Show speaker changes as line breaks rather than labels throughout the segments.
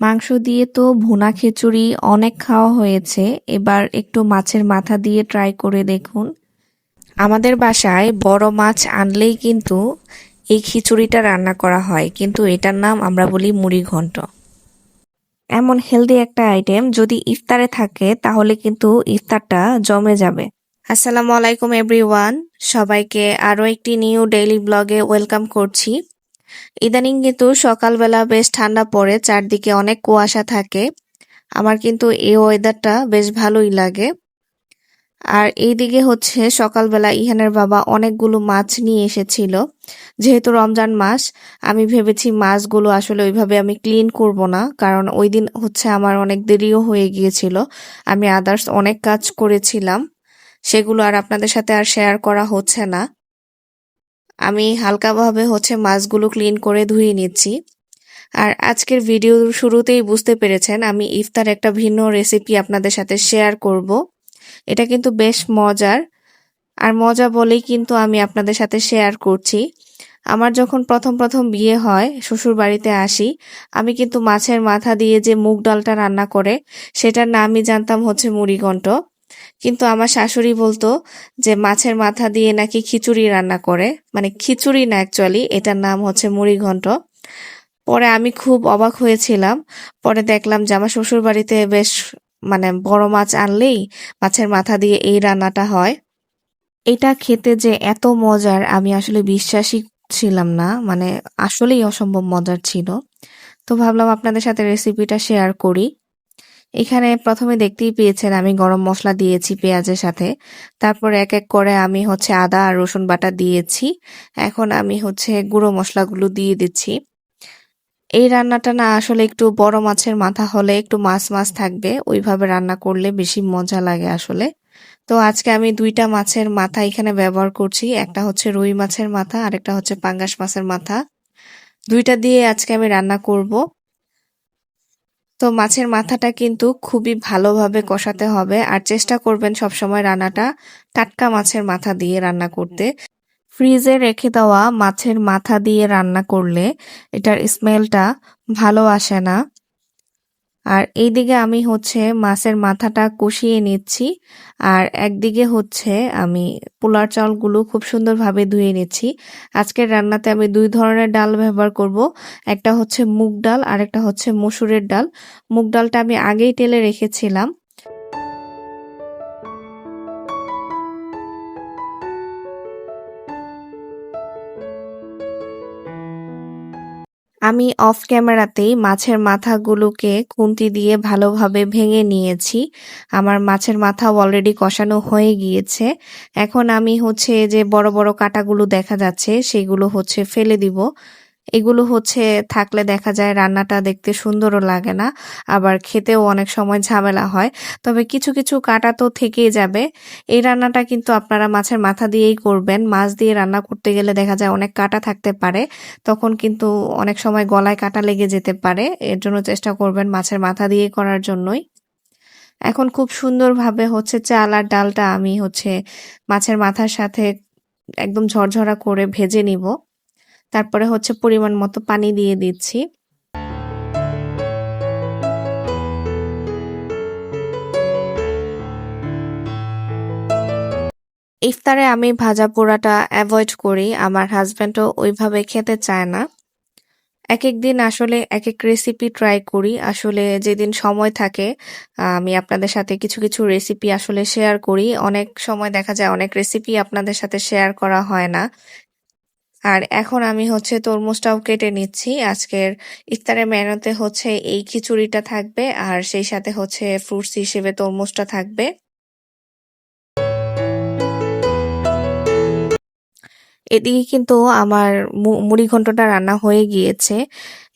মাংস দিয়ে তো ভুনা খিচুড়ি অনেক খাওয়া হয়েছে। এবার একটু মাছের মাথা দিয়ে ট্রাই করে দেখুন। আমাদের বাসায় বড় মাছ আনলেই কিন্তু এই খিচুড়িটা রান্না করা হয়, কিন্তু এটার নাম আমরা বলি মুড়ি ঘন্ট। এমন হেলদি একটা আইটেম যদি ইফতারে থাকে তাহলে কিন্তু ইফতারটা জমে যাবে। আসসালামু আলাইকুম এভরিওয়ান, সবাইকে আরো একটি নিউ ডেইলি ব্লগে ওয়েলকাম করছি। ইদানিং কিন্তু সকালবেলা বেশ ঠান্ডা পড়ে, চারদিকে অনেক কুয়াশা থাকে। আমার কিন্তু এই ওয়েদারটা বেশ ভালোই লাগে। আর এইদিকে হচ্ছে সকালবেলা ইহানের বাবা অনেকগুলো মাছ নিয়ে এসেছিল। যেহেতু রমজান মাস, আমি ভেবেছি মাছগুলো আসলে ওইভাবে আমি ক্লিন করব না, কারণ ওই দিন হচ্ছে আমার অনেক দেরিও হয়ে গিয়েছিল। আমি আদার্স অনেক কাজ করেছিলাম, সেগুলো আর আপনাদের সাথে আর শেয়ার করা হচ্ছে না। আমি হালকাভাবে হচ্ছে মাছগুলো ক্লিন করে ধুয়ে নিচ্ছি। আর আজকের ভিডিওর শুরুতেই বুঝতে পেরেছেন আমি ইফতার একটা ভিন্ন রেসিপি আপনাদের সাথে শেয়ার করব। এটা কিন্তু বেশ মজার, আর মজা বলেই কিন্তু আমি আপনাদের সাথে শেয়ার করছি। আমার যখন প্রথম প্রথম বিয়ে হয়, শ্বশুর বাড়িতে আসি, আমি কিন্তু মাছের মাথা দিয়ে যে মুগ ডালটা রান্না করে সেটার নামই জানতাম হচ্ছে মুড়িঘন্ট। কিন্তু আমার শাশুড়ি বলতো যে মাছের মাথা দিয়ে নাকি খিচুড়ি রান্না করে, মানে খিচুড়ি না, অ্যাকচুয়ালি এটার নাম হচ্ছে মুড়িঘন্ট। পরে আমি খুব অবাক হয়েছিলাম। পরে দেখলাম যে আমার শ্বশুর বাড়িতে বেশ মানে বড় মাছ আনলেই মাছের মাথা দিয়ে এই রান্নাটা হয়। এটা খেতে যে এত মজার আমি আসলে বিশ্বাসই ছিলাম না, মানে আসলেই অসম্ভব মজার ছিল। তো ভাবলাম আপনাদের সাথে রেসিপিটা শেয়ার করি। এখানে প্রথমে দেখতেই পেয়েছেন আমি গরম মশলা দিয়েছি পেঁয়াজের সাথে। তারপর এক এক করে আমি হচ্ছে আদা আর রসুন বাটা দিয়েছি। এখন আমি হচ্ছে গুঁড়ো মশলাগুলো দিয়ে দিচ্ছি। এই রান্নাটা না আসলে একটু বড় মাছের মাথা হলে একটু মাছ মাছ থাকবে, ওইভাবে রান্না করলে বেশি মজা লাগে আসলে। তো আজকে আমি দুইটা মাছের মাথা এখানে ব্যবহার করছি, একটা হচ্ছে রুই মাছের মাথা আর একটা হচ্ছে পাঙ্গাস মাছের মাথা। দুইটা দিয়ে আজকে আমি রান্না করব। তো মাছের মাথাটা কিন্তু খুবই ভালোভাবে কষাতে হবে, আর চেষ্টা করবেন সবসময় রান্নাটা টাটকা মাছের মাথা দিয়ে রান্না করতে। ফ্রিজে রেখে দেওয়া মাছের মাথা দিয়ে রান্না করলে এটার স্মেলটা ভালো আসে না। আর এইদিকে আমি হচ্ছে মাছের মাথাটা কষিয়ে নিচ্ছি, আর একদিকে হচ্ছে আমি পোলার চালগুলো খুব সুন্দরভাবে ধুয়ে নিচ্ছি। আজকের রান্নাতে আমি দুই ধরনের ডাল ব্যবহার করব, একটা হচ্ছে মুগ ডাল আর একটা হচ্ছে মসুরের ডাল। মুগ ডালটা আমি আগেই টেলে রেখেছিলাম। আমি অফ ক্যামেরাতেই মাছের মাথাগুলোকে খুন্তি দিয়ে ভালোভাবে ভেঙে নিয়েছি। আমার মাছের মাথা অলরেডি কষানো হয়ে গিয়েছে। এখন আমি হচ্ছে যে বড় বড় কাঁটাগুলো দেখা যাচ্ছে সেগুলো হচ্ছে ফেলে দিব। এগুলো হচ্ছে থাকলে দেখা যায় রান্নাটা দেখতে সুন্দরও লাগে না, আবার খেতেও অনেক সময় ঝামেলা হয়। তবে কিছু কিছু কাঁটা তো থেকেই যাবে। এই রান্নাটা কিন্তু আপনারা মাছের মাথা দিয়েই করবেন। মাছ দিয়ে রান্না করতে গেলে দেখা যায় অনেক কাঁটা থাকতে পারে, তখন কিন্তু অনেক সময় গলায় কাঁটা লেগে যেতে পারে। এর জন্য চেষ্টা করবেন মাছের মাথা দিয়ে করার জন্যই। এখন খুব সুন্দরভাবে হচ্ছে চাল আর ডালটা আমি হচ্ছে মাছের মাথার সাথে একদম ঝরঝরা করে ভেজে নিব। তারপরে হচ্ছে পরিমাণ মতো পানি দিয়ে দিচ্ছি। ইফতারে আমি ভাজা পোড়াটা অ্যাভয়েড করি, আমার হাজব্যান্ডও ওইভাবে খেতে চায় না। এক এক দিন আসলে এক এক রেসিপি ট্রাই করি, আসলে যেদিন সময় থাকে আমি আপনাদের সাথে কিছু কিছু রেসিপি আসলে শেয়ার করি। অনেক সময় দেখা যায় অনেক রেসিপি আপনাদের সাথে শেয়ার করা হয় না। আর এখন আমি হচ্ছে তরমুজটাও কেটে নিচ্ছি। আজকের ইফতারের মেনুতে হচ্ছে এই খিচুড়িটা থাকবে, আর সেই সাথে হচ্ছে ফ্রুটস হিসেবে তরমুজটা থাকবে। এদিকে কিন্তু আমার মুড়ি ঘন্টটা রান্না হয়ে গিয়েছে।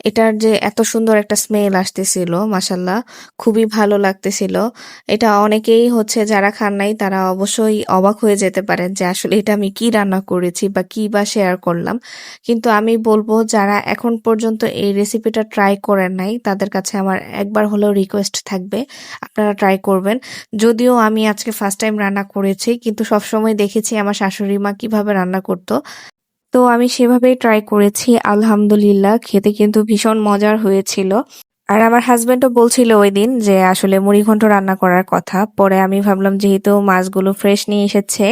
এটার যে এত সুন্দর একটা স্মেল আসতেছিল, মাশাল্লাহ খুবই ভালো লাগতেছিল। এটা অনেকেই হচ্ছে যারা খান নাই তারা অবশ্যই অবাক হয়ে যেতে পারেন যে আসলে এটা আমি কি রান্না করেছি বা কি বা শেয়ার করলাম। কিন্তু আমি বলবো যারা এখন পর্যন্ত এই রেসিপিটা ট্রাই করেন নাই তাদের কাছে আমার একবার হলেও রিকোয়েস্ট থাকবে আপনারা ট্রাই করবেন। যদিও আমি আজকে ফার্স্ট টাইম রান্না করেছি, কিন্তু সবসময় দেখেছি আমার শাশুড়ি মা কিভাবে রান্না করতো, তো আমি সেভাবেই ট্রাই করেছি। আলহামদুলিল্লাহ খেতে কিন্তু ভীষণ মজার হয়েছিল। আর আমার হাসব্যান্ডও বলছিল ওইদিন যে আসলে মুড়িঘন্ট রান্না করার কথা। পরে আমি ভাবলাম যেহেতু মাছগুলো ফ্রেশ নিয়ে এসেছে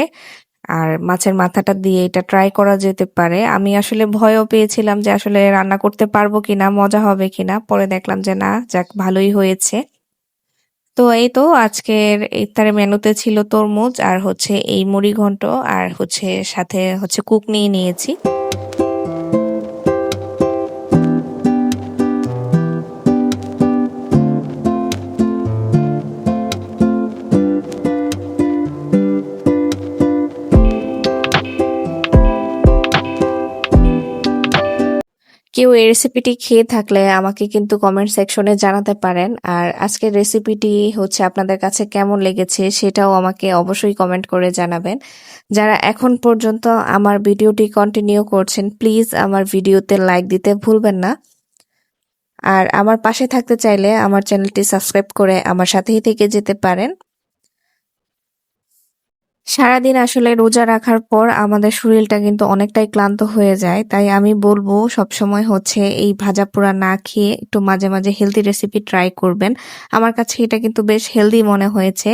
আর মাছের মাথাটা দিয়ে এটা ট্রাই করা যেতে পারে। আমি আসলে ভয়ও পেয়েছিলাম যে আসলে রান্না করতে পারবো কিনা, মজা হবে কিনা। পরে দেখলাম যে না, যাক ভালোই হয়েছে। তো এই তো আজকের ইফতারের মেনুতে ছিল তরমুজ আর হচ্ছে এই মুড়িঘন্ট আর হচ্ছে সাথে হচ্ছে কুকনি নিয়েছি। কেউ এই রেসিপিটি খেয়ে থাকলে আমাকে কিন্তু কমেন্ট সেকশনে জানাতে পারেন। আর আজকের রেসিপিটি হচ্ছে আপনাদের কাছে কেমন লেগেছে সেটাও আমাকে অবশ্যই কমেন্ট করে জানাবেন। যারা এখন পর্যন্ত আমার ভিডিওটি কন্টিনিউ করছেন, প্লিজ আমার ভিডিওতে লাইক দিতে ভুলবেন না। আর আমার পাশে থাকতে চাইলে আমার চ্যানেলটি সাবস্ক্রাইব করে আমার সাথেই থেকে যেতে পারেন। সারাদিন আসলে রোজা রাখার পর আমাদের শরীরটা কিন্তু অনেকটাই ক্লান্ত হয়ে যায়, তাই আমি বলবো সবসময় হচ্ছে এই ভাজা পোড়া না খেয়ে একটু মাঝে মাঝে হেলদি রেসিপি ট্রাই করবেন। আমার কাছে এটা কিন্তু বেশ হেলদি মনে হয়েছে,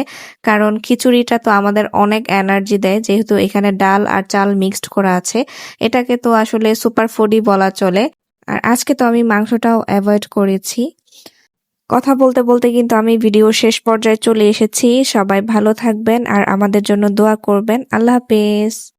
কারণ খিচুড়িটা তো আমাদের অনেক এনার্জি দেয়, যেহেতু এখানে ডাল আর চাল মিক্সড করা আছে। এটাকে তো আসলে সুপার ফুডই বলা চলে। আর আজকে তো আমি মাংসটাও অ্যাভয়েড করেছি। কথা বলতে বলতে কিন্তু আমি ভিডিওর শেষ পর্যায়ে চলে এসেছি। সবাই ভালো থাকবেন আর আমাদের জন্য দোয়া করবেন। আল্লাহ হাফেজ।